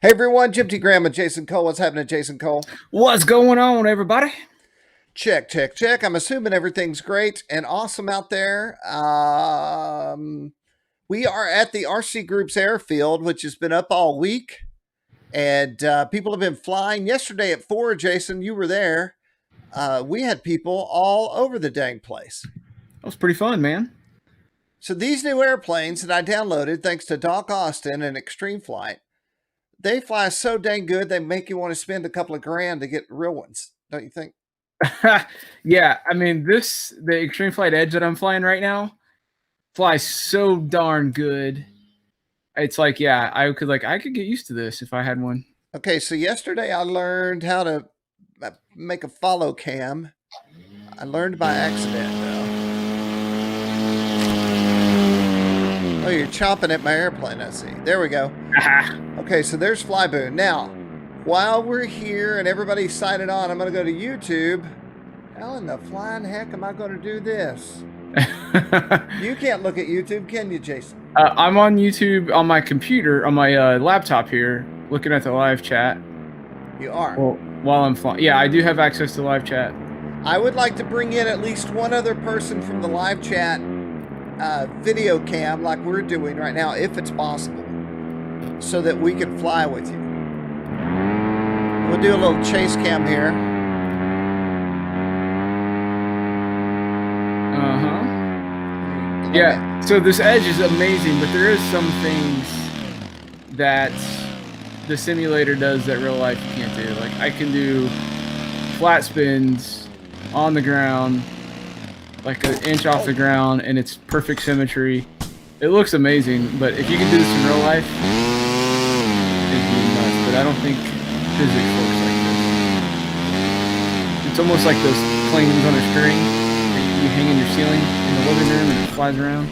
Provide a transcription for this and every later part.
Hey everyone, Jim T. Graham and Jason Cole. What's happening, Jason Cole? What's going on, everybody? Check, check, check. I'm assuming everything's great and awesome out there. We are at the RCGroups airfield, which has been up all week, and people have been flying. Yesterday at 4, Jason, you were there. We had people all over the dang place. That was pretty fun, man. So these new airplanes that I downloaded, thanks to Doc Austin and Extreme Flight, they fly so dang good they make you want to spend a couple of grand to get real ones, don't you think? Yeah, I mean, the Extreme Flight Edge that I'm flying right now flies so darn good. It's like, yeah, I could get used to this if I had one. Okay, so yesterday I learned how to make a follow cam. I learned by accident, though. Oh, you're chomping at my airplane, I see. There we go. Okay, so there's Flyboon. Now, while we're here and everybody's sighted on, I'm going to go to YouTube. How in the flying heck am I going to do this? You can't look at YouTube, can you, Jason? I'm on YouTube on my computer, on my laptop here, looking at the live chat. You are? Well, while I'm flying. Yeah, I do have access to live chat. I would like to bring in at least one other person from the live chat video cam like we're doing right now, if it's possible, so that we can fly with you. We'll do a little chase cam here. Yeah, so this Edge is amazing, but there is some things that the simulator does that real life you can't do. Like, I can do flat spins on the ground, like an inch off the ground, and it's perfect symmetry. It looks amazing, but if you can do this in real life, it'd be nuts. But I don't think physics works like this. It's almost like those planes on a string that you hang in your ceiling in the living room and it flies around.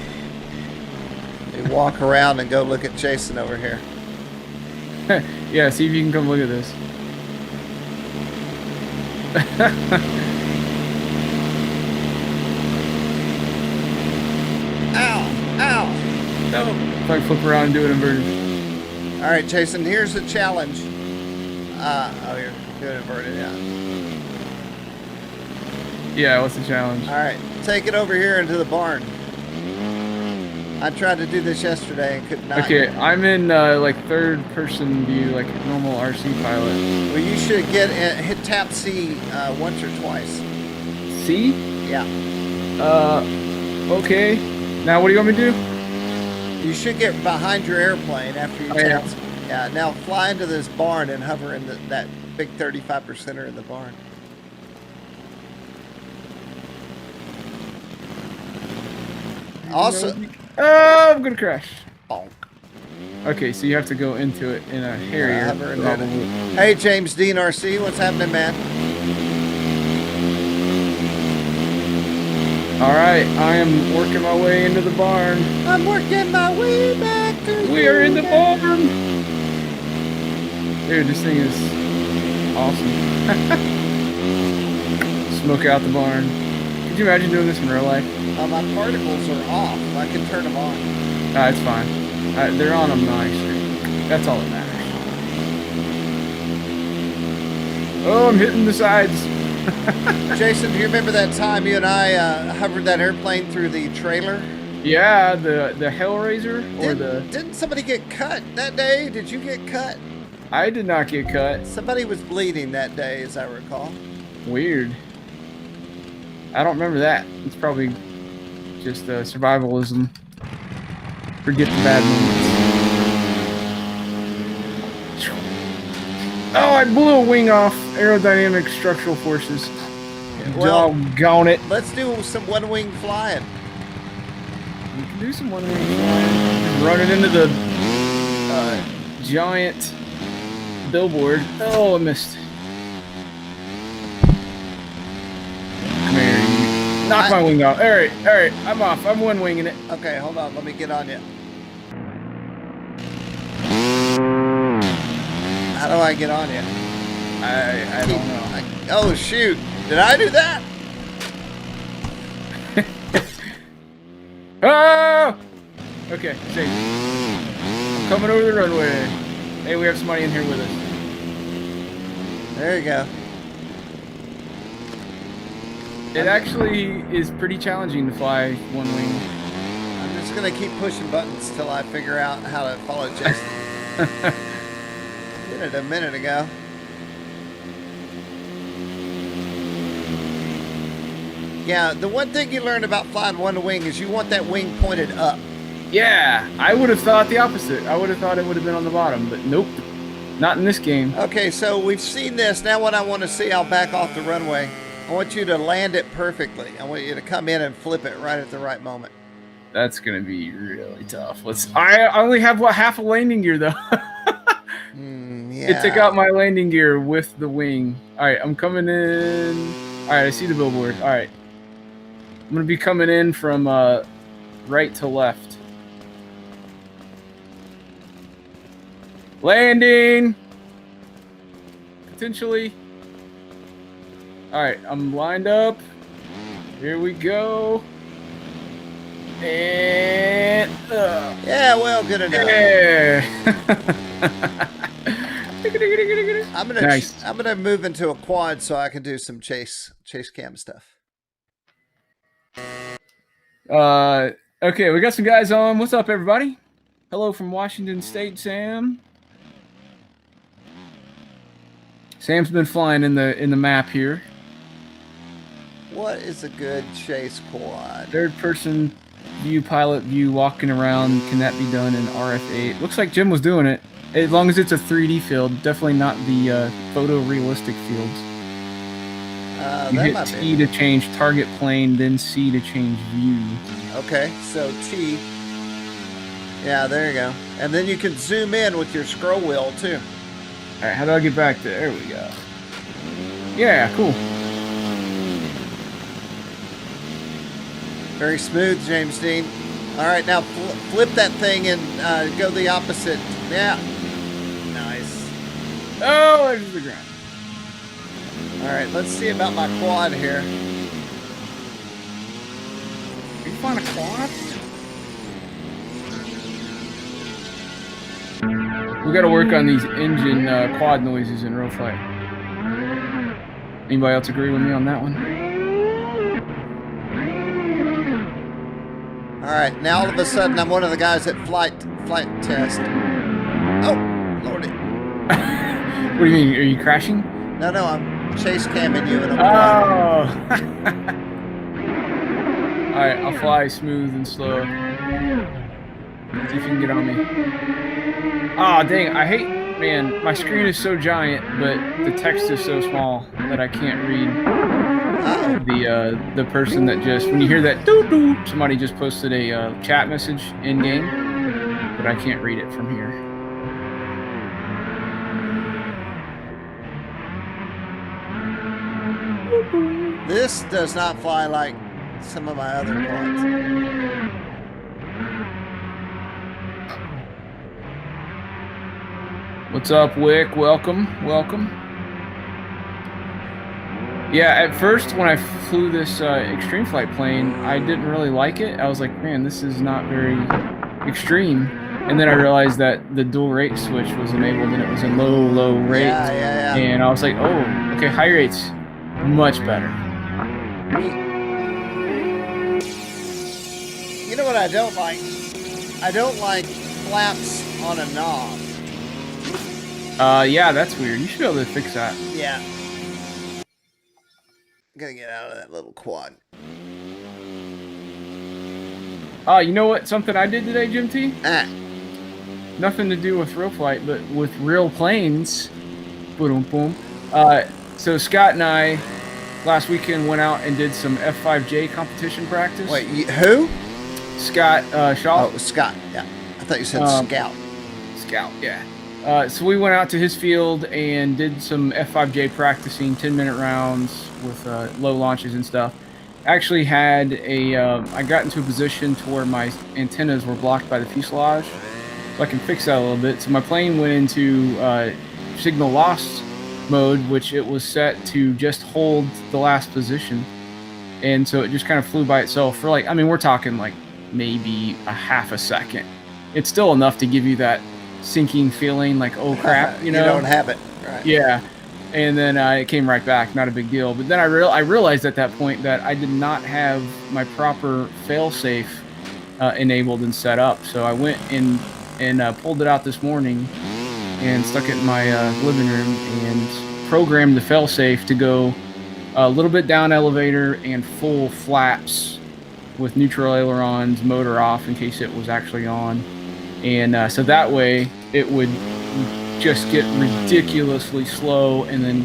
We walk around and go look at Jason over here. Yeah, see if you can come look at this. Ow! Ow! No. If I flip around and do it inverted. All right, Jason, here's the challenge. Oh, you're doing inverted, yeah. Yeah, what's the challenge? All right, take it over here into the barn. I tried to do this yesterday and could not. Okay, I'm in like third person view, like normal RC pilot. Well, you should hit tap C once or twice. C? Yeah. Okay. Now what do you want me to do? You should get behind your airplane after you tap. Yeah. Now fly into this barn and hover in that big 35%er in the barn. Also, oh, I'm gonna crash. Bonk. Okay, so you have to go into it in a Harrier. Hey, James Dean RC, what's happening, man? All right, I am working my way into the barn. I'm working my way back to We are in the barn. Dude, this thing is awesome. Smoke out the barn. Could you imagine doing this in real life? My particles are off. I can turn them on. It's fine. They're on a nice stream. That's all that matters. Oh, I'm hitting the sides. Jason, do you remember that time you and I hovered that airplane through the trailer? Yeah, the Hellraiser Didn't somebody get cut that day? Did you get cut? I did not get cut. Somebody was bleeding that day, as I recall. Weird. I don't remember that. It's probably just survivalism. Forget the bad moments. Oh, I blew a wing off. Aerodynamic structural forces. Well, doggone it. Let's do some one-wing flying. We can do some one-wing flying. Just running into the giant billboard. Oh, I missed. Come here. Knock my wing off. All right, I'm off. I'm one-winging it. Okay, hold on. Let me get on you. How do I get on you? I don't know. Oh, shoot. Did I do that? Oh! Okay, safe. I'm coming over the runway. Hey, we have somebody in here with us. There you go. It actually is pretty challenging to fly one wing. I'm just going to keep pushing buttons till I figure out how to follow Jason. Did it a minute ago. Yeah, the one thing you learn about flying one wing is you want that wing pointed up. Yeah, I would have thought the opposite. I would have thought it would have been on the bottom, but nope. Not in this game. Okay, so we've seen this. Now what I want to see, I'll back off the runway. I want you to land it perfectly. I want you to come in and flip it right at the right moment. That's going to be really tough. I only have, half a landing gear, though. Yeah. It took out my landing gear with the wing. All right, I'm coming in. All right, I see the billboard. All right. I'm going to be coming in from right to left. Landing! Potentially. All right, I'm lined up. Here we go. And... yeah, well, good enough. Yeah. I'm gonna move into a quad so I can do some chase cam stuff. Okay, we got some guys on. What's up, everybody? Hello from Washington State, Sam. Sam's been flying in the map here. What is a good chase quad? Third person view, pilot view, walking around. Can that be done in RF8? Looks like Jim was doing it. As long as it's a 3D field, definitely not the photorealistic fields. You hit T to change target plane, then C to change view. Okay, so T. Yeah, there you go. And then you can zoom in with your scroll wheel too. All right, how do I get back there? There we go. Yeah, cool. Very smooth, James Dean. All right, now flip that thing and go the opposite. Yeah. Nice. Oh, there's the ground. All right, let's see about my quad here. You find a quad? We got to work on these engine quad noises in real flight. Anybody else agree with me on that one? All right, now all of a sudden I'm one of the guys at flight test. Oh, lordy. What do you mean? Are you crashing? No, I'm chase camming you in a quad. All right, I'll fly smooth and slow. See if you can get on me. Oh, dang, I hate, man, my screen is so giant, but the text is so small that I can't read the person that just, when you hear that doo-doo, somebody just posted a chat message in-game, but I can't read it from here. This does not fly like some of my other quads. What's up, Wick? Welcome. Yeah, at first when I flew this extreme flight plane, I didn't really like it. I was like, man, this is not very extreme. And then I realized that the dual rate switch was enabled and it was in low rate. Yeah. And I was like, oh, okay, high rate's much better. You know what I don't like? I don't like flaps on a knob. Yeah, that's weird. You should be able to fix that. Yeah. Gotta get out of that little quad. You know what? Something I did today, Jim T? Nothing to do with real flight, but with real planes. Boom, boom. So Scott and I last weekend went out and did some F5J competition practice. Wait, who? Scott Shaw. Oh, Scott. Yeah. I thought you said Scout. Scout, yeah. So we went out to his field and did some F5J practicing, 10-minute rounds with low launches and stuff. Actually had I got into a position to where my antennas were blocked by the fuselage, so I can fix that a little bit. So my plane went into signal loss mode, which it was set to just hold the last position. And so it just kind of flew by itself for we're talking like maybe a half a second. It's still enough to give you that sinking feeling, like, oh crap, You don't have it, right? Yeah. And then it came right back, not a big deal. But then I realized at that point that I did not have my proper failsafe enabled and set up. So I went and pulled it out this morning and stuck it in my living room and programmed the failsafe to go a little bit down elevator and full flaps with neutral ailerons, motor off in case it was actually on. And so that way it would just get ridiculously slow and then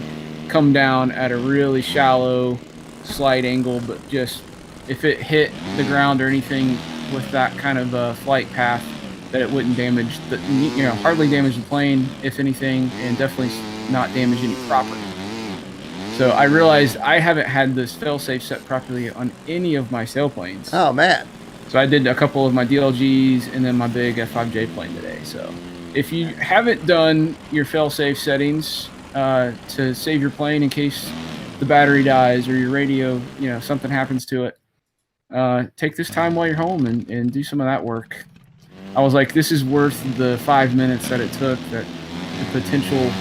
come down at a really shallow slight angle, but just if it hit the ground or anything with that kind of flight path, that it wouldn't damage the, hardly damage the plane, if anything, and definitely not damage any property. So I realized I haven't had this failsafe set properly on any of my sailplanes. Oh man. So I did a couple of my DLGs and then my big F5J plane today. So if you haven't done your failsafe settings to save your plane in case the battery dies or your radio, something happens to it, take this time while you're home and do some of that work. I was like, this is worth the 5 minutes that it took. That the potential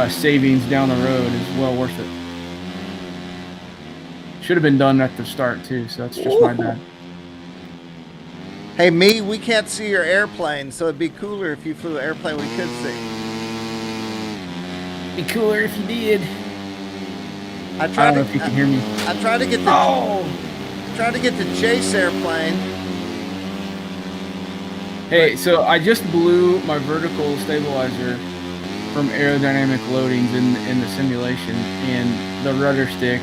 savings down the road is well worth it. Should have been done at the start too, so that's just my bad. Hey, we can't see your airplane, so it'd be cooler if you flew an airplane we could see. Be cooler if you did. I don't know if you can hear me. I tried to get the Chase airplane. Hey, so I just blew my vertical stabilizer from aerodynamic loadings in the simulation, and the rudder stick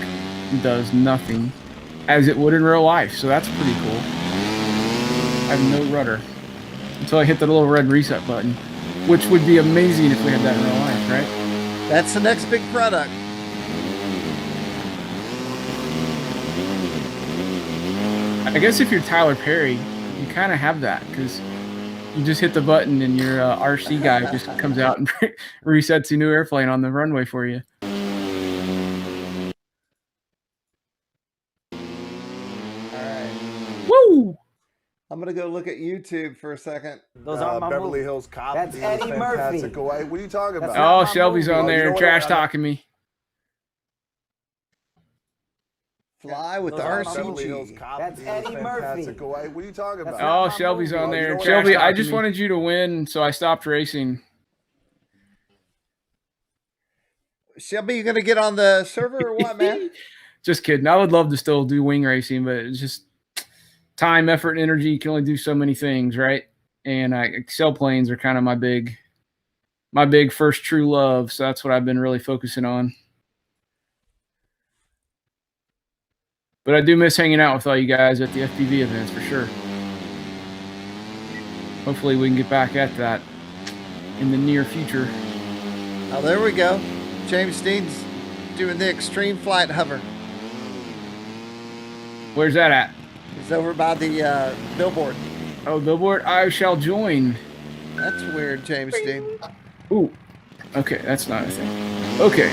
does nothing as it would in real life, so that's pretty cool. I have no rudder until I hit the little red reset button, which would be amazing if we had that in real life, right? That's the next big product. I guess if you're Tyler Perry, you kind of have that, because you just hit the button and your RC guy just comes out and resets a new airplane on the runway for you. All right. Woo! I'm going to go look at YouTube for a second. Those are my Beverly movies. Hills Cop. That's Eddie Murphy. Away. What are you talking about? Oh, Shelby's on there trash talking me. Fly with the RCG. That's Eddie Murphy. Away. What are you talking about? Oh, Shelby's on there. Shelby, I just wanted you to win, so I stopped racing. Shelby, you going to get on the server or what, man? Just kidding. I would love to still do wing racing, but it's just time, effort, and energy. You can only do so many things, right? And sailplanes are kind of my big first true love, so that's what I've been really focusing on. But I do miss hanging out with all you guys at the FPV events for sure. Hopefully we can get back at that in the near future. Oh, there we go. James Dean's doing the extreme flight hover. Where's that at? He's over by the billboard. Oh, billboard. I shall join. That's weird, James Dean. Ooh. Okay, that's not a thing. Okay.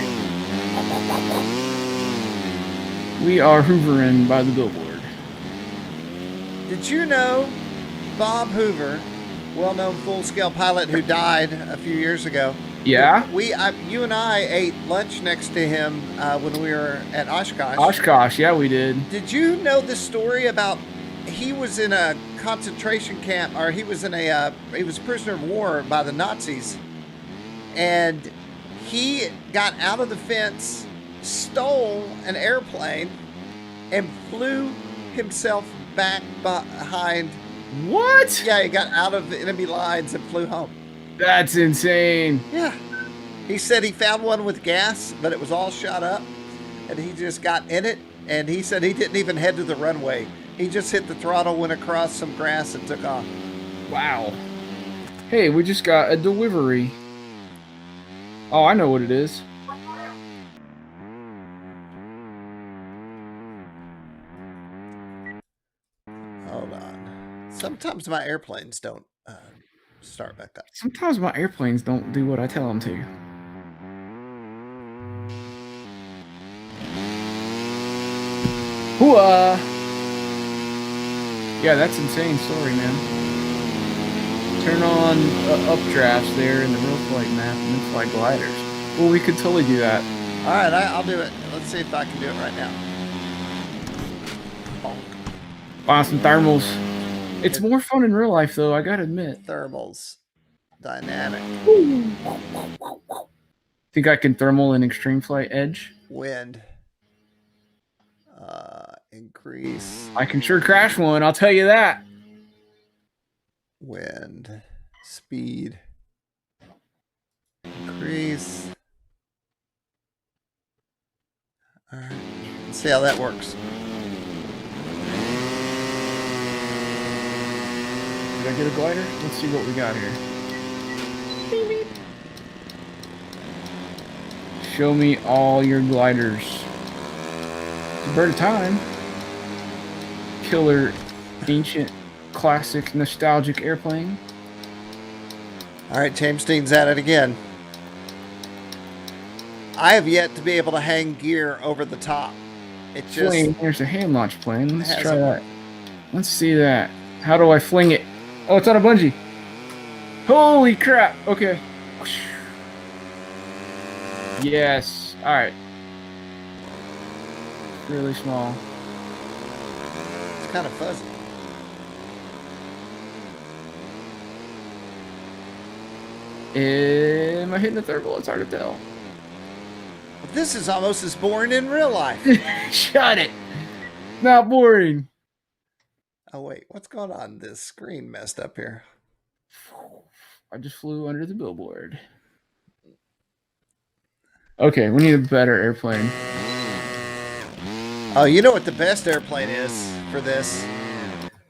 We are hoovering by the billboard. Did you know Bob Hoover, well-known full-scale pilot who died a few years ago? Yeah? You and I ate lunch next to him when we were at Oshkosh. Oshkosh, yeah, we did. Did you know the story about he was in a concentration camp, or he was a prisoner of war by the Nazis, and he got out of the fence, stole an airplane, and flew himself back behind. What? Yeah, he got out of the enemy lines and flew home. That's insane. Yeah. He said he found one with gas, but it was all shot up, and he just got in it, and he said he didn't even head to the runway. He just hit the throttle, went across some grass, and took off. Wow. Hey, we just got a delivery. Oh, I know what it is. Hold on. Sometimes my airplanes don't start back up. Sometimes my airplanes don't do what I tell them to. Hooah! Yeah, that's insane story, man. turn on updrafts there in the real flight map and then fly gliders. Well, we could totally do that. All right, I'll do it. Let's see if I can do it right now. Wow, some thermals. It's more fun in real life, though, I gotta admit. Thermals. Dynamic. Think I can thermal in extreme flight edge? Wind. Increase. I can sure crash one, I'll tell you that. Wind. Speed. Increase. All right. Let's see how that works. Did I get a glider? Let's see what we got here. Show me all your gliders. It's a bird of time. Killer, ancient, classic, nostalgic airplane. All right, James Dean's at it again. I have yet to be able to hang gear over the top. It just Fling. There's a hand launch plane. Let's has try a- that. Let's see that. How do I fling it? Oh, it's on a bungee. Holy crap. Okay. Yes. All right. Really small. It's kind of fuzzy. Am I hitting the thermal? It's hard to tell. This is almost as boring in real life. Shut it. Not boring. Oh wait, what's going on? This screen messed up here. I just flew under the billboard. Okay, we need a better airplane. Oh, you know what the best airplane is for this?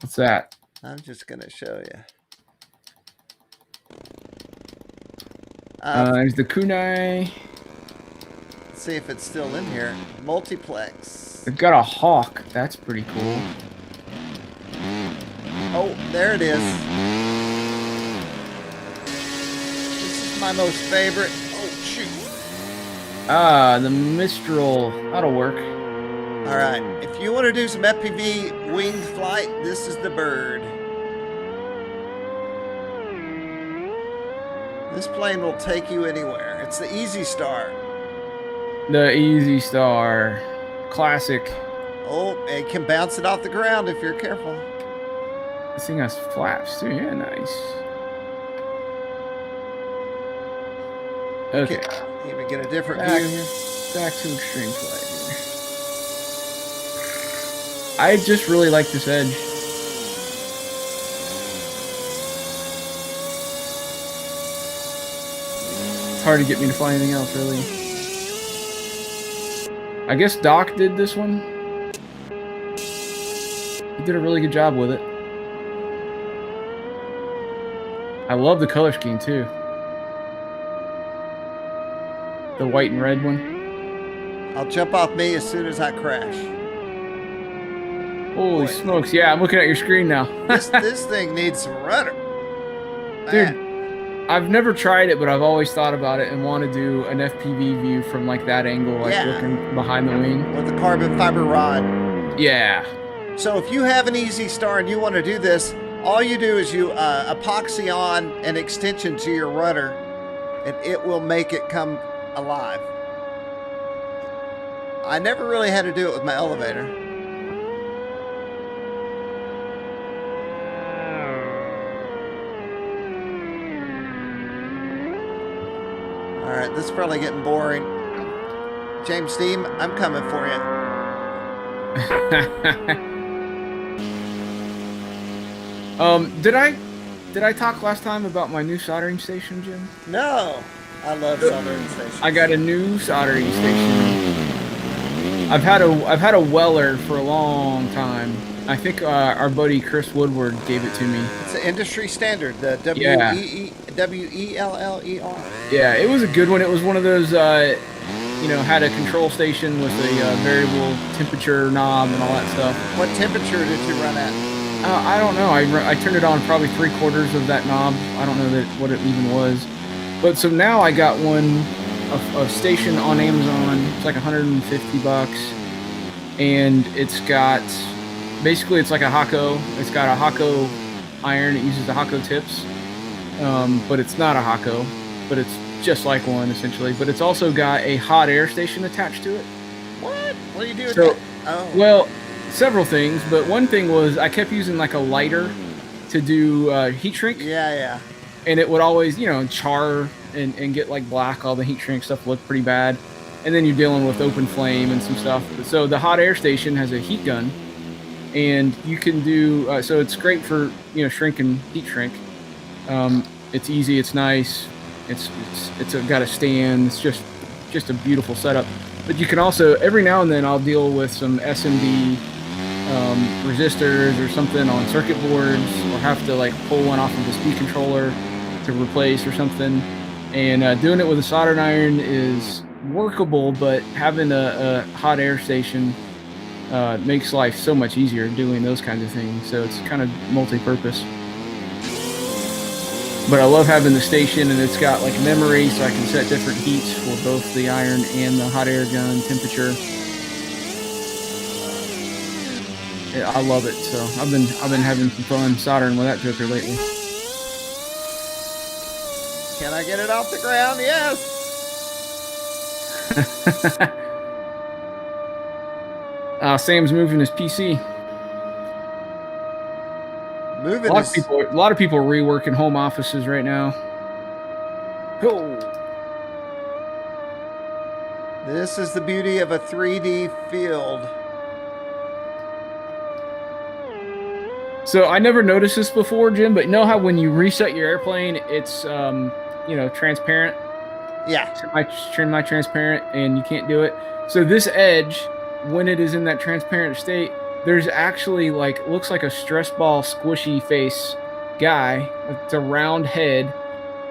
What's that? I'm just gonna show you. There's the kunai. Let's see if it's still in here. Multiplex. They've got a hawk. That's pretty cool. Oh, there it is. This is my most favorite. Oh, shoot. Ah, the Mistral. That'll work. All right. If you want to do some FPV winged flight, this is the bird. This plane will take you anywhere. It's the Easy Star. The Easy Star. Classic. Oh, it can bounce it off the ground if you're careful. This thing has flaps too. Yeah, nice. Okay. Even get a different Back, view here. back to extreme flight here. I just really like this edge. It's hard to get me to fly anything else, really. I guess Doc did this one. He did a really good job with it. I love the color scheme too. The white and red one. I'll jump off me as soon as I crash. Holy smokes! Yeah, I'm looking at your screen now. This thing needs some rudder. Dude, Man. I've never tried it, but I've always thought about it and want to do an FPV view from like that angle, like Yeah. looking behind the wing. With a carbon fiber rod. Yeah. So if you have an Easy Star and you want to do this, all you do is you epoxy on an extension to your rudder, and it will make it come alive. I never really had to do it with my elevator. All right, this is probably getting boring. James Steam, I'm coming for you. Did I talk last time about my new soldering station, Jim? No, I love soldering stations. I got a new soldering station. I've had a Weller for a long time. I think our buddy Chris Woodward gave it to me. It's an industry standard, the Yeah. WELLER. Yeah, it was a good one. It was one of those, had a control station with a variable temperature knob and all that stuff. What temperature did you run at? I don't know. I turned it on probably 3/4 of that knob. I don't know what it even was. But so now I got one, a station on Amazon. It's like $150, and it's got basically it's like a Hako. It's got a Hako iron. It uses the Hako tips, but it's not a Hako, but it's just like one essentially. But it's also got a hot air station attached to it. What? What do you do with So, that? Oh. well, several things, but one thing was I kept using like a lighter to do heat shrink, Yeah. and it would always, char and get like black. All the heat shrink stuff looked pretty bad, and then you're dealing with open flame and some stuff. So the hot air station has a heat gun, and you can do so it's great for shrink and heat shrink. It's easy, it's nice, it's got a stand. It's just a beautiful setup. But you can also, every now and then, I'll deal with some SMD resistors or something on circuit boards, or have to like pull one off of the speed controller to replace or something. And doing it with a soldering iron is workable, but having a hot air station makes life so much easier doing those kinds of things. So it's kind of multi-purpose. But I love having the station, and it's got like memory, so I can set different heats for both the iron and the hot air gun temperature. Yeah, I love it. So I've been having some fun soldering with that joker lately. Can I get it off the ground? Yes. Sam's moving his PC. Moving A lot of people are reworking home offices right now. Oh. This is the beauty of a 3D field. So I never noticed this before, Jim, but you know how when you reset your airplane, it's transparent? Yeah. Semi-transparent, and you can't do it. So this edge, when it is in that transparent state, there's actually looks like a stress ball squishy face guy. It's a round head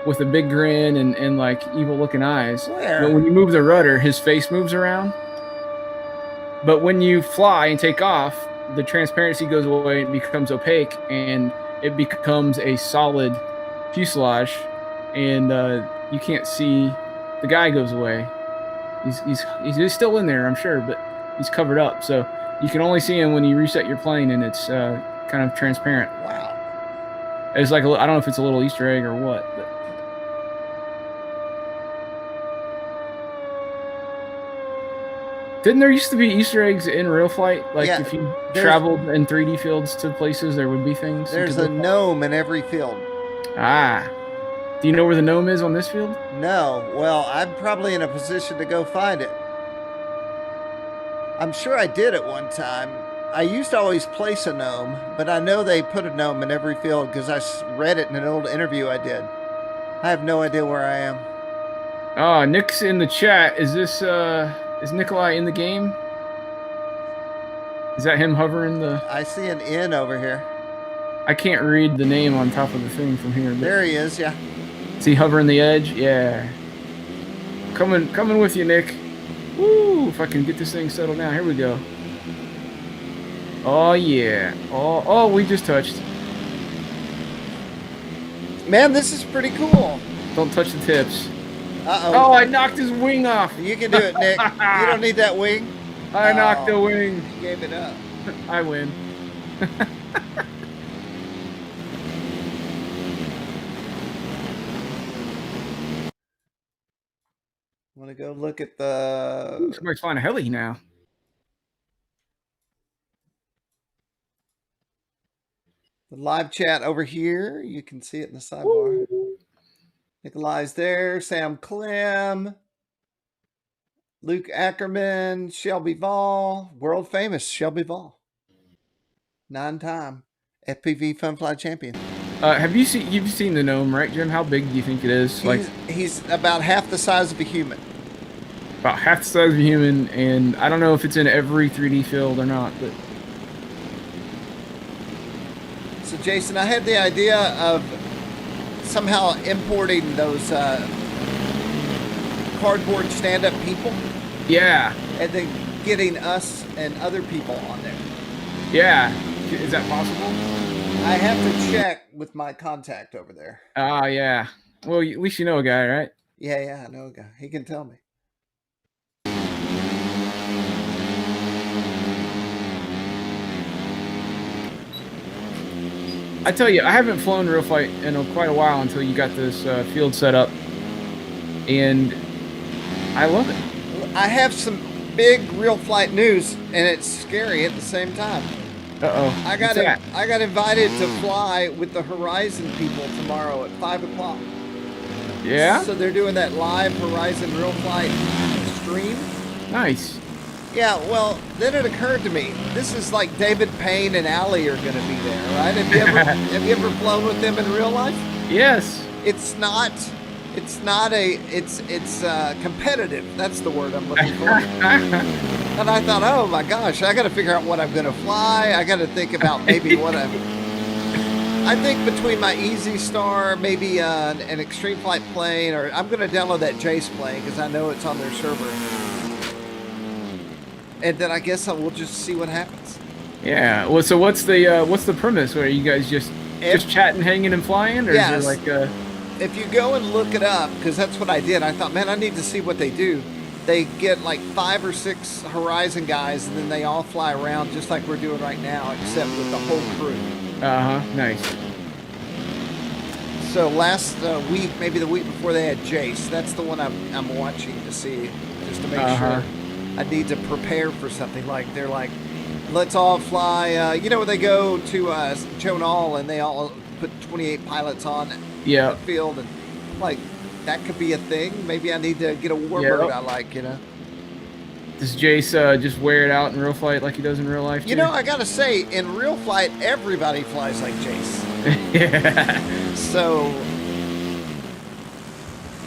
with a big grin and like evil looking eyes. Where? But when you move the rudder, his face moves around. But when you fly and take off, the transparency goes away and becomes opaque, and it becomes a solid fuselage, and you can't see. The guy goes away. He's still in there, I'm sure, but he's covered up, so you can only see him when you reset your plane, and it's kind of transparent. Wow. It's like I don't know if it's a little Easter egg or what, but. Didn't there used to be Easter eggs in real flight? If you traveled in 3D fields to places, there would be things. There's a gnome in every field. Ah. Do you know where the gnome is on this field? No. Well, I'm probably in a position to go find it. I'm sure I did at one time. I used to always place a gnome, but I know they put a gnome in every field because I read it in an old interview I did. I have no idea where I am. Oh, Nick's in the chat. Is Nikolai in the game? Is that him hovering the... I see an N over here. I can't read the name on top of the thing from here. There he is, yeah. Is he hovering the edge? Yeah. Coming with you, Nick. Woo! If I can get this thing settled down. Here we go. Oh, yeah. Oh, we just touched. Man, this is pretty cool. Don't touch the tips. Uh-oh. Oh, I knocked his wing off. You can do it, Nick. You don't need that wing. I knocked the wing. You gave it up. I win. Want to go look at the... Somebody's flying a heli now. The live chat over here. You can see it in the sidebar. Woo. Nikolai's there. Sam Clem. Luke Ackerman. Shelby Vall. World famous Shelby Vall. 9-time FPV Fun Fly champion. You've seen the gnome, right, Jim? How big do you think it is? He's about half the size of a human. About half the size of a human, and I don't know if it's in every 3D field or not, but... So, Jason, I had the idea of somehow importing those cardboard stand-up people. Yeah. And then getting us and other people on there. Yeah. Is that possible? I have to check with my contact over there. Ah, yeah. Well, at least you know a guy, right? Yeah, I know a guy. He can tell me. I tell you, I haven't flown real flight in quite a while until you got this field set up, and I love it. I have some big real flight news, and it's scary at the same time. Uh-oh. I got invited to fly with the Horizon people tomorrow at 5 o'clock. Yeah? So they're doing that live Horizon real flight stream. Nice. Yeah, well, then it occurred to me, this is like David Payne and Allie are going to be there, right? Have you ever flown with them in real life? Yes. It's competitive. That's the word I'm looking for. And I thought, oh my gosh, I got to figure out what I'm going to fly. I got to think about maybe what I think between my Easy Star, maybe an Extreme Flight plane, or I'm going to download that Jace plane because I know it's on their server. And then I guess we'll just see what happens. Yeah. Well, so what's the premise? Are you guys just chatting, hanging, and flying, or yes. is there like a... If you go and look it up, because that's what I did, I thought, man, I need to see what they do. They get like 5 or 6 Horizon guys, and then they all fly around just like we're doing right now, except with the whole crew. Nice. So last week, maybe the week before, they had Jace. That's the one I'm watching to see, just to make sure. I need to prepare for something. Like they're like, let's all fly. You know when they go to Jonal and they all put 28 pilots on the field, and like that could be a thing. Maybe I need to get a warbird I like, you know. Does Jace just wear it out in real flight like he does in real life too? You know, I gotta say, in real flight, everybody flies like Jace. Yeah. So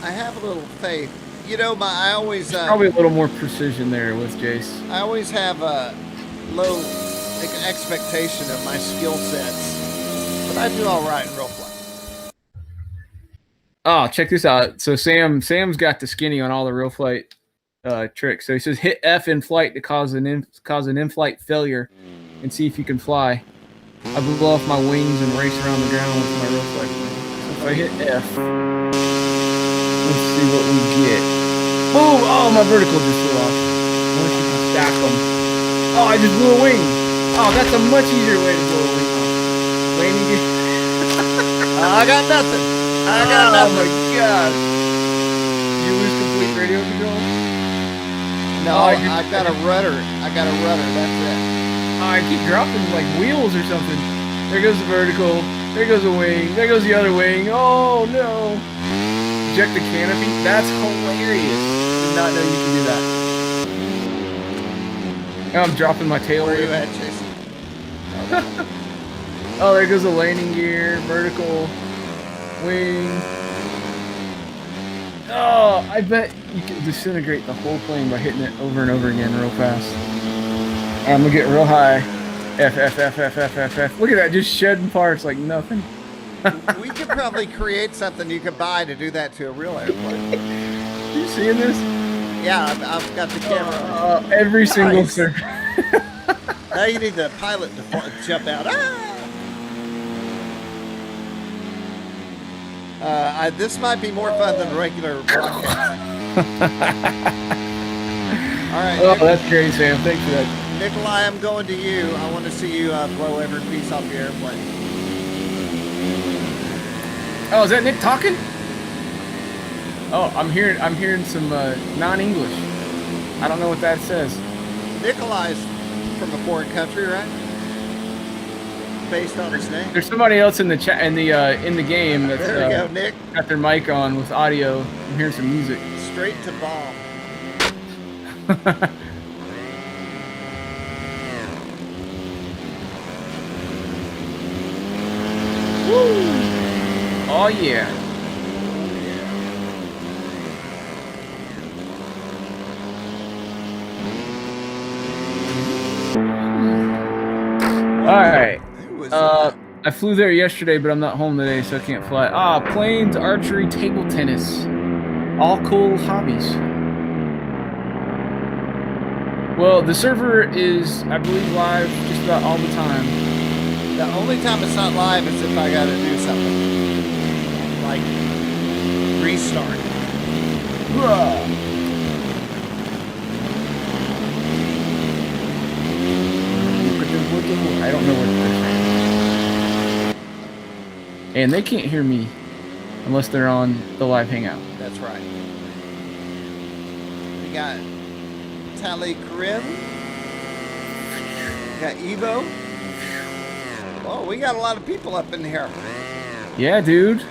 I have a little faith. You know, I always probably a little more precision there with Jace. I always have a low expectation of my skill sets, but I do all right in real flight. Oh, check this out. So Sam's got the skinny on all the real flight tricks. So he says hit F in flight to cause an in-flight failure, and see if you can fly. I blow off my wings and race around the ground with my real flight. So if I hit F, let's see what we get. Boom! Oh, my vertical just flew off. I wonder if you can stack them. Oh, I just blew a wing. Oh, that's a much easier way to blow a wing off. Landing gear. I got nothing. Oh my gosh. Did you lose complete radio control? No, I've got a rudder. That's it. Oh, I keep dropping like wheels or something. There goes the vertical. There goes the wing. There goes the other wing. Oh no. Eject the canopy. That's hilarious. Did not know you could do that. Now I'm dropping my tail. Where are you at, Jason? Oh, there goes the landing gear. Vertical. Wing. Oh, I bet you can disintegrate the whole plane by hitting it over and over again real fast. I'm gonna get real high. F. Look at that, just shedding parts like nothing. We could probably create something you could buy to do that to a real airplane. You seeing this? Yeah, I've got the camera. Every single Nice. Now you need the pilot to jump out. This might be more fun than regular broadcast. All right. Oh, that's great, Sam. Thanks for that. Nikolai, I'm going to you. I want to see you blow every piece off your airplane. Oh, is that Nick talking? Oh, I'm hearing some non-English. I don't know what that says. Nikolai's from a foreign country, right? Based on his name. There's somebody else in the chat in the game that's There we go, Nick. got their mic on with audio. I'm hearing some music. Straight to bomb. Woo! Oh yeah. All right. I flew there yesterday, but I'm not home today, so I can't fly. Planes, archery, table tennis. All cool hobbies. Well, the server is, I believe, live just about all the time. The only time it's not live is if I gotta do something. Like restart. I don't know what this is. And they can't hear me unless they're on the live hangout. That's right. We got Tally Karim. We got Evo. Oh, we got a lot of people up in here. Yeah, dude.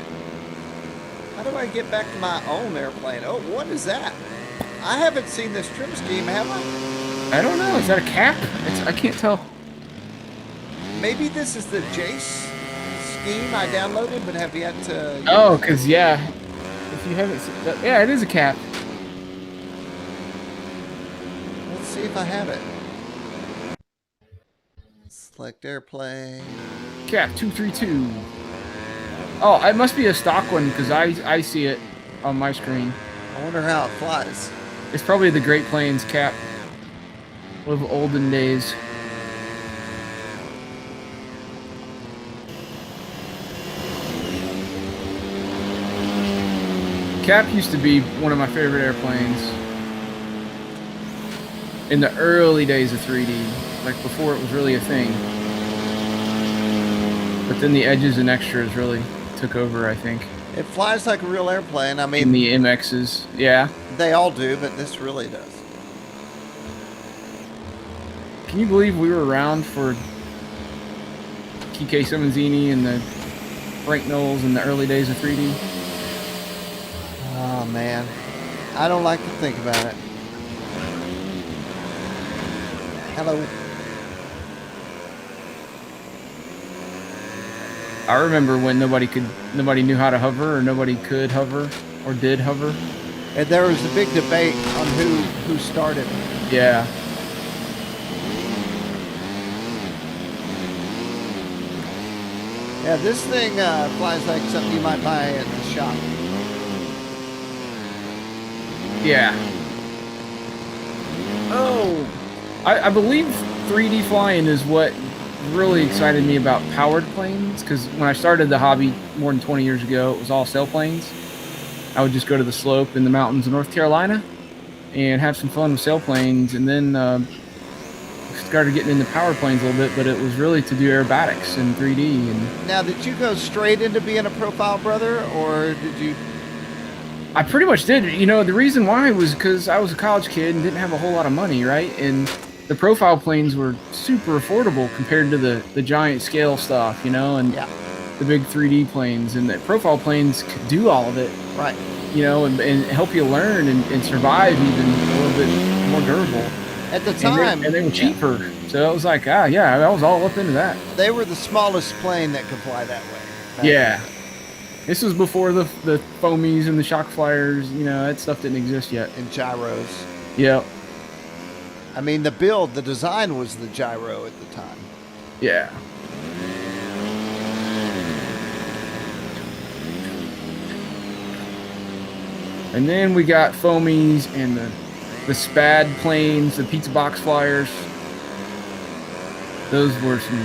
How do I get back to my own airplane? Oh, what is that? I haven't seen this trim scheme, have I? I don't know. Is that a cap? I can't tell. Maybe this is the Jace scheme I downloaded but have yet to use. Oh, because, yeah. If you haven't seen that, yeah, it is a cap. Let's see if I have it. Select airplane. Cap 232. Oh, it must be a stock one because I see it on my screen. I wonder how it flies. It's probably the Great Plains cap of olden days. Cap used to be one of my favorite airplanes in the early days of 3D, like before it was really a thing. But then the edges and extras really took over, I think. It flies like a real airplane. I In mean, the MXs, yeah. they all do, but this really does. Can you believe we were around for Kike Simonzini and the Frank Knowles in the early days of 3D? Oh, man. I don't like to think about it. Hello. I remember when nobody knew how to hover, or nobody could hover, or did hover. And there was a big debate on who started it. Yeah. Yeah, this thing flies like something you might buy at the shop. Yeah. Oh, I believe 3D flying is what really excited me about powered planes, because when I started the hobby more than 20 years ago, it was all sailplanes. I would just go to the slope in the mountains of North Carolina and have some fun with sailplanes, and then started getting into power planes a little bit, but it was really to do aerobatics in 3D. And Now, did you go straight into being a profile brother, or did you... I pretty much did. You know, the reason why was because I was a college kid and didn't have a whole lot of money, right? And the profile planes were super affordable compared to the giant scale stuff, you know, and Yeah. the big 3D planes. And the profile planes could do all of it, Right. you know, and help you learn and survive even a little bit more durable. At the time... And they were cheaper. So it was like, yeah, I was all up into that. They were the smallest plane that could fly that way. back Yeah. then. This was before the foamies and the shock flyers, you know, that stuff didn't exist yet. And gyros. Yep. I mean, the design was the gyro at the time. Yeah. And then we got foamies and the SPAD planes, the pizza box flyers. Those were some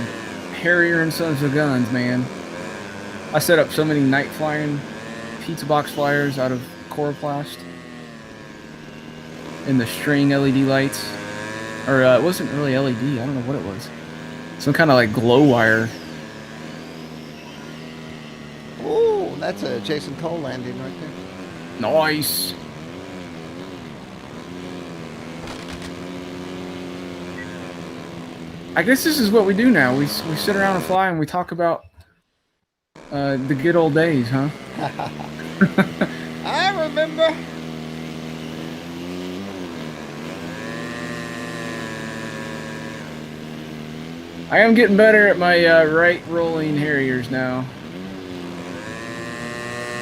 Harrier and Sons of guns, man. I set up so many night flying pizza box flyers out of Coroplast. And the string LED lights. Or it wasn't really LED, I don't know what it was. Some kind of like glow wire. Ooh, that's a Jason Cole landing right there. Nice. I guess this is what we do now. We sit around and fly and we talk about the good old days, huh? I remember. I am getting better at my right rolling Harriers now.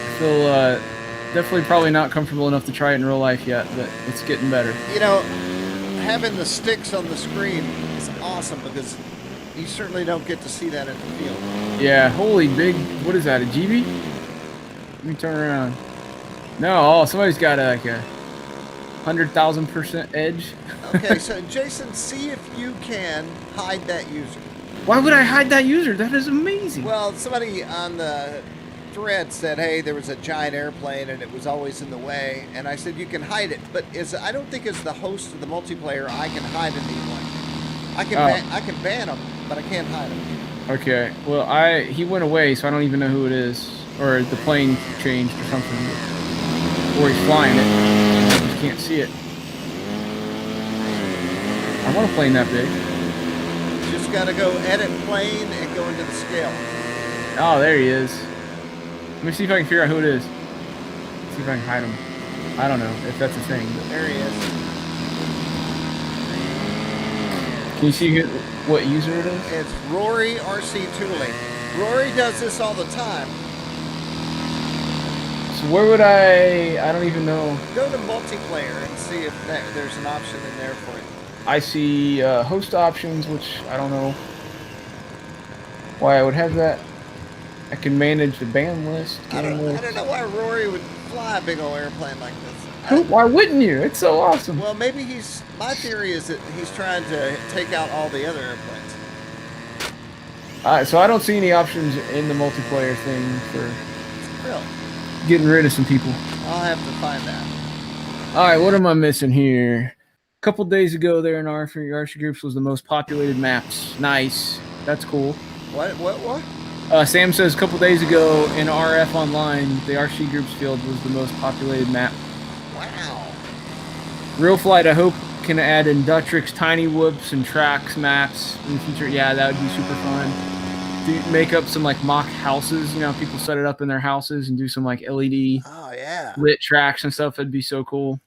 I feel definitely probably not comfortable enough to try it in real life yet, but it's getting better. You know, having the sticks on the screen is awesome because you certainly don't get to see that in the field. Yeah, holy big, what is that, a GB? Let me turn around. No, somebody's got like a 100,000% edge. Okay, so Jason, see if you can hide that user. Why would I hide that user? That is amazing. Well, somebody on the thread said, hey, there was a giant airplane and it was always in the way. And I said, you can hide it. But I don't think as the host of the multiplayer, I can hide anyone. I can ban them, but I can't hide them. Okay. Well, he went away, so I don't even know who it is, or the plane changed or something, or he's flying it. I just can't see it. I want a plane that big. Just got to go edit plane and go into the scale. Oh, there he is. Let me see if I can figure out who it is. See if I can hide him. I don't know if that's a thing. But... There he is. Can you see what user it is? It's Rory RC Tooling. Rory does this all the time. So where would I don't even know. Go to multiplayer and see if there's an option in there for you. I see host options, which I don't know why I would have that. I can manage the band list. I don't know why Rory would fly a big old airplane like this. Why wouldn't you? It's so awesome. Well, maybe my theory is that he's trying to take out all the other airplanes. So I don't see any options in the multiplayer thing for Really? getting rid of some people. I'll have to find that. All right, what am I missing here? A couple days ago there in RCGroups was the most populated maps. Nice. That's cool. What? Sam says a couple days ago in RF Online, the RCGroups field was the most populated map. Wow. Real Flight, I hope, can add Inductrix, Tiny Whoops, and Tracks maps in the future. Yeah, that would be super fun. Make up some like mock houses. You know, people set it up in their houses and do some like LED lit tracks and stuff. That'd be so cool.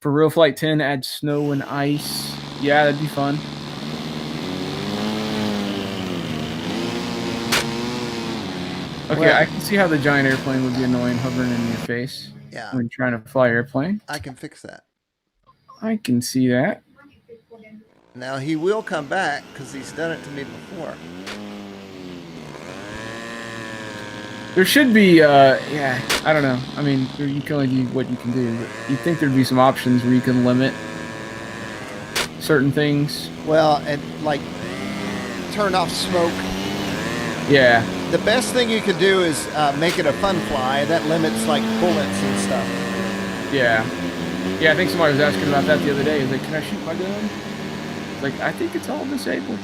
For Real Flight 10, add snow and ice. Yeah, that'd be fun. Okay, well, I can see how the giant airplane would be annoying hovering in your face. Yeah. When trying to fly airplane. I can fix that. I can see that. Now he will come back because he's done it to me before. There should be, yeah, I don't know. I mean, you can only do what you can do. But you'd think there'd be some options where you can limit certain things. Well, and like turn off smoke. Yeah. The best thing you could do is make it a fun fly. That limits like bullets and stuff. Yeah. Yeah, I think somebody was asking about that the other day. He's like, can I shoot my gun? It's like, I think it's all disabled.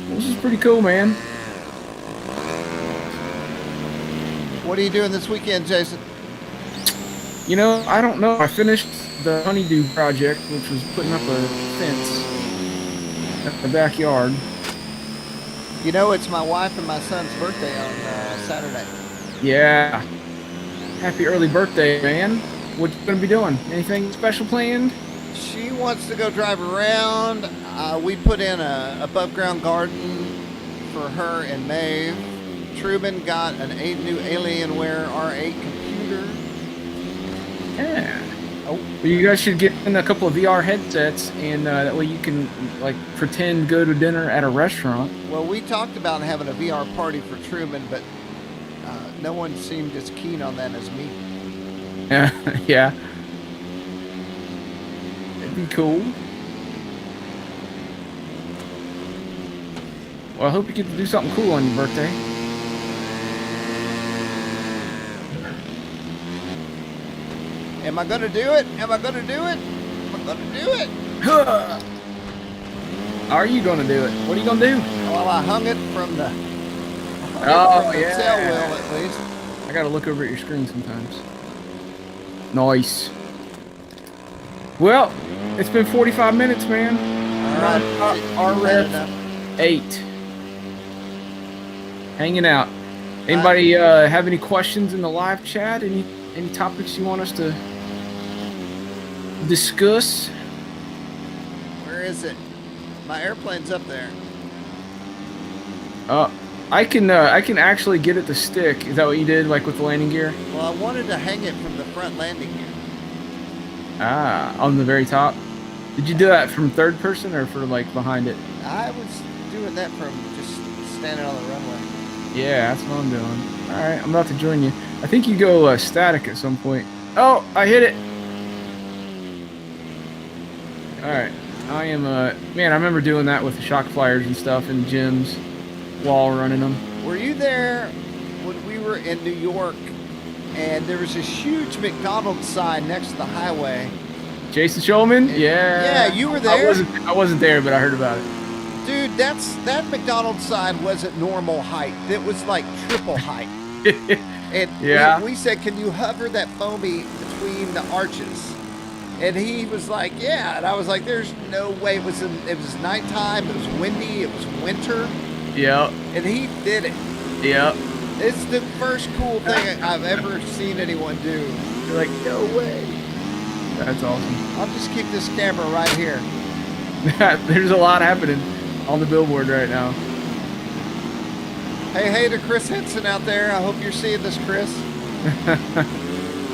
This is pretty cool, man. What are you doing this weekend, Jason? You know, I don't know. I finished the honeydew project, which was putting up a fence at the backyard. You know, it's my wife and my son's birthday on Saturday. Yeah. Happy early birthday, man. What you gonna be doing? Anything special planned? She wants to go drive around. We put in a above-ground garden for her and Maeve. Truman got a new Alienware R8 computer. Yeah. Oh, well, you guys should get in a couple of VR headsets, and that way you can like pretend go to dinner at a restaurant. Well, we talked about having a VR party for Truman, but no one seemed as keen on that as me. Yeah. It'd be cool. Well, I hope you get to do something cool on your birthday. Am I gonna do it? Am I gonna do it? Am I gonna do it? Are you gonna do it? What are you gonna do? Well, I hung it from the yeah. tail wheel at least. I gotta look over at your screen sometimes. Nice. Well, it's been 45 minutes, man. All right. RF 8. Hanging out. Anybody have any questions in the live chat? Any topics you want us to discuss? Where is it? My airplane's up there. I can actually get it to stick. Is that what you did, like with the landing gear? Well, I wanted to hang it from the front landing gear. Ah, on the very top. Did you do that from third person or for like behind it? I was doing that from just standing on the runway. Yeah, that's what I'm doing. All right, I'm about to join you. I think you go static at some point. Oh, I hit it. All right. I am man. I remember doing that with the shock flyers and stuff in gyms while running them. Were you there when we were in New York and there was this huge McDonald's sign next to the highway? Jason Schulman? Yeah. Yeah, you were there? I wasn't there, but I heard about it. Dude, that McDonald's sign wasn't normal height. It was like triple height. And Yeah. we said, can you hover that foamy between the arches? And he was like, yeah. And I was like, there's no way. It was nighttime. It was windy. It was winter. Yep. And he did it. Yep. It's the first cool thing I've ever seen anyone do. You're like, no way. That's awesome. I'll just keep this camera right here. There's a lot happening on the billboard right now. Hey to Chris Henson out there. I hope you're seeing this, Chris.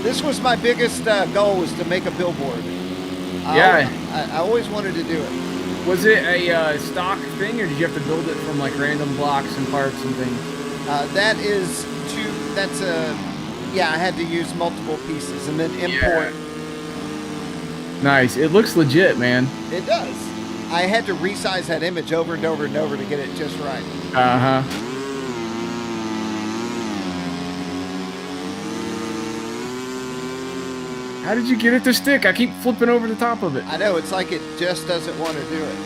This was my biggest goal, was to make a billboard. Yeah. I always wanted to do it. Was it a stock thing, or did you have to build it from like random blocks and parts and things? Yeah, I had to use multiple pieces and then import. Yeah. Nice. It looks legit, man. It does. I had to resize that image over and over and over to get it just right. Uh-huh. How did you get it to stick? I keep flipping over the top of it. I know, it's like it just doesn't want to do it.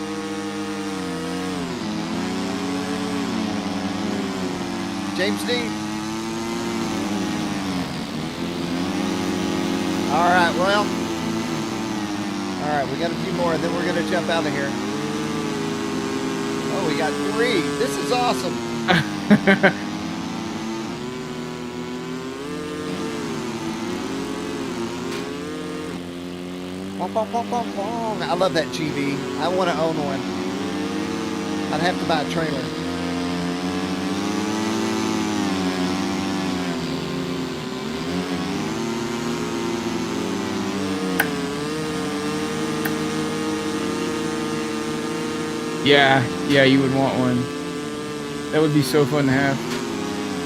James D. All right, well. All right, we got a few more, and then we're going to jump out of here. Oh, we got 3. This is awesome. I love that GB. I want to own one. I'd have to buy a trailer. Yeah, you would want one. That would be so fun to have.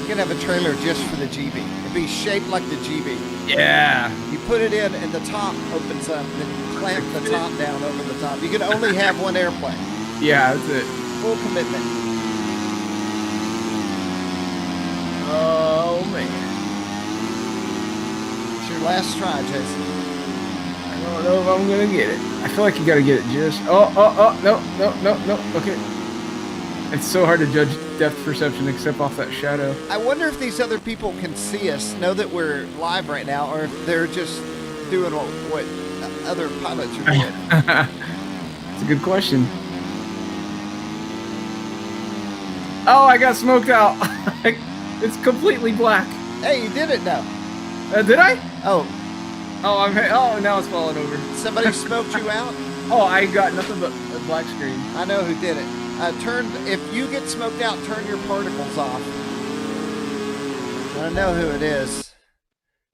You can have a trailer just for the GB. It'd be shaped like the GB. Yeah. You put it in and the top opens up, and then you clamp the top down over the top. You can only have one airplane. Yeah, that's it. Full commitment. Oh, man. It's your last try, Jason. I don't know if I'm going to get it. I feel like you got to get it just... no. Okay. It's so hard to judge depth perception except off that shadow. I wonder if these other people can see us, know that we're live right now, or if they're just doing what other pilots are doing. That's a good question. Oh, I got smoked out. It's completely black. Hey, you did it now. Did I? Oh, now it's falling over. somebody smoked you out? Oh, I got nothing but a black screen. I know who did it. If you get smoked out, turn your particles off. I know who it is.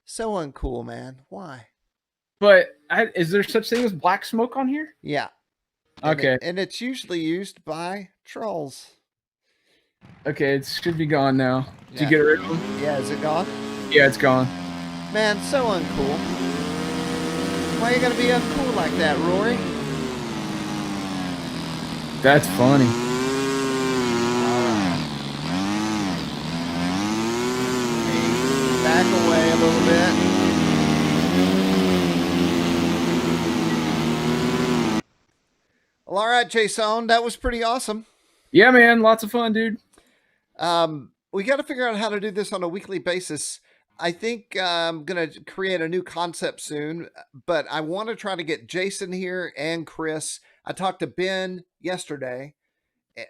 So uncool, man. Why? But is there such thing as black smoke on here? Yeah. Okay. And it's usually used by trolls. Okay, it should be gone now. Did Yeah. you get rid of them? Yeah, is it gone? Yeah, it's gone. Man, so uncool. Why you gotta be uncool like that, Rory? That's funny. Back away a little bit. Well, all right, Jason, that was pretty awesome. Yeah, man, lots of fun, dude. We got to figure out how to do this on a weekly basis. I think I'm going to create a new concept soon, but I want to try to get Jason here and Chris. I talked to Ben yesterday.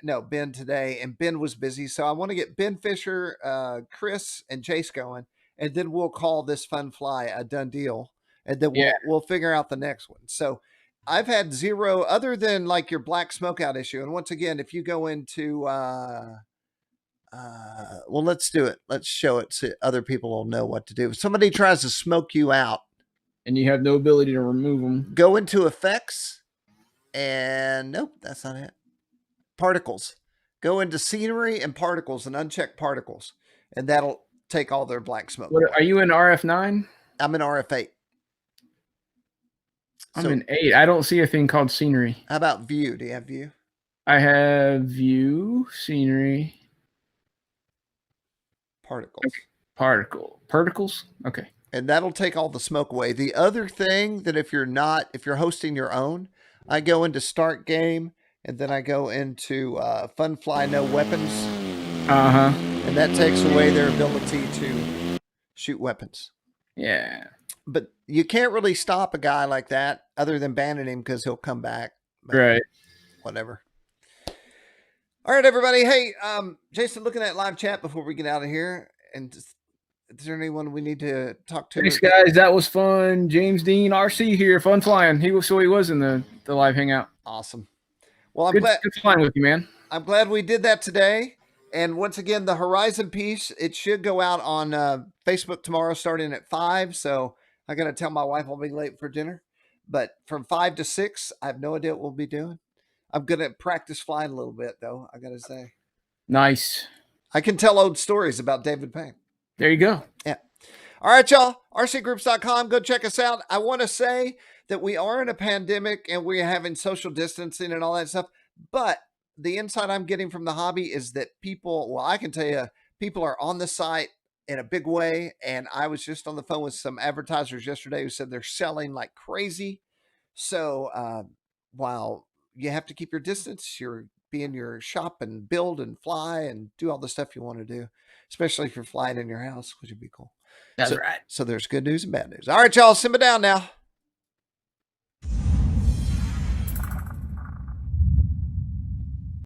No, Ben today, and Ben was busy. So I want to get Ben Fisher, Chris, and Jace going, and then we'll call this Fun Fly a done deal, and then we'll figure out the next one. So I've had 0 other than like your black smokeout issue. And once again, if you go into, well, let's do it. Let's show it so other people will know what to do. If somebody tries to smoke you out and you have no ability to remove them, go into effects and nope, that's not it. Particles. Go into scenery and particles and uncheck particles, and that'll take all their black smoke. Are you in RF9? I'm in RF8. I'm in 8. I don't see a thing called scenery. How about view? Do you have view? I have view, scenery, Particles. Okay. Particles? Okay. And that'll take all the smoke away. The other thing that if you're hosting your own, I go into start game and then I go into fun fly, no weapons. Uh-huh. And that takes away their ability to shoot weapons. Yeah. But you can't really stop a guy like that other than banning him because he'll come back. But right. Whatever. All right, everybody. Hey, Jason, looking at live chat before we get out of here. And is there anyone we need to talk to? Thanks, guys. That was fun. James Dean, RC here. Fun flying. He was in the live hangout. Awesome. Well, I'm good flying with you, man. I'm glad we did that today. And once again, the Horizon piece, it should go out on Facebook tomorrow starting at 5. So I got to tell my wife I'll be late for dinner. But from 5 to 6, I have no idea what we'll be doing. I'm going to practice flying a little bit, though, I got to say. Nice. I can tell old stories about David Payne. There you go. Yeah. All right, y'all. RCGroups.com. Go check us out. I want to say that we are in a pandemic and we're having social distancing and all that stuff. But the insight I'm getting from the hobby is that people, well, I can tell you, people are on the site in a big way. And I was just on the phone with some advertisers yesterday who said they're selling like crazy. So while you have to keep your distance, you're be in your shop and build and fly and do all the stuff you want to do, especially if you're flying in your house, which would be cool. That's right. So there's good news and bad news. All right, y'all, simmer down now.